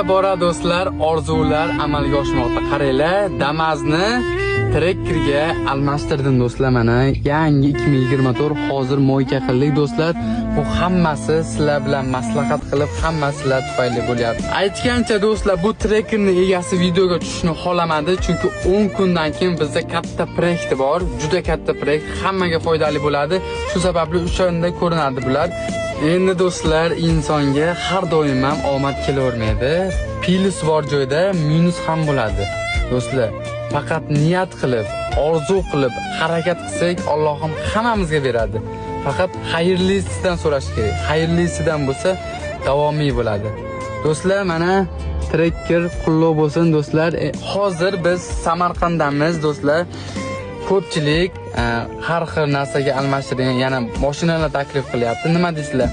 Bora do'stlar, orzular amalga oshmoqda. Qaranglar, Damaz'ni Trekkerga almashtirdim do'stlar. Mana yangi 2024 hozir mo'yka qildik do'stlar. Bu hammasi sizlar bilan maslahat qilib, hammasi sizlar tufayli bo'lyapti. Aytgancha do'stlar, bu Trekkerning egasi videoga tushishni xohlamadi, chunki 10 kundan keyin bizda katta proyekt bor, juda katta proyekt, hammaga foydali bo'ladi. Shu sababli o'shanda ko'rinadi bular. Endi do'stlar, insonga har doim ham omad kelavermaydi. Plus bor joyda minus ham bo'ladi. Do'stlar, faqat niyat qilib, orzu qilib, harakat qilsak, Allohim hammamizga beradi. Faqat xayrlisidan so'rash kerak. Xayrlisidan bo'lsa, davomiy bo'ladi. Do'stlar, mana Trekker qullov bo'lsin do'stlar. Hozir biz Samarqanddamiz do'stlar. Ko'pchilik har xil narsaga almashtiring, yana mashinalar taklif qilyapti. Nima deysizlar?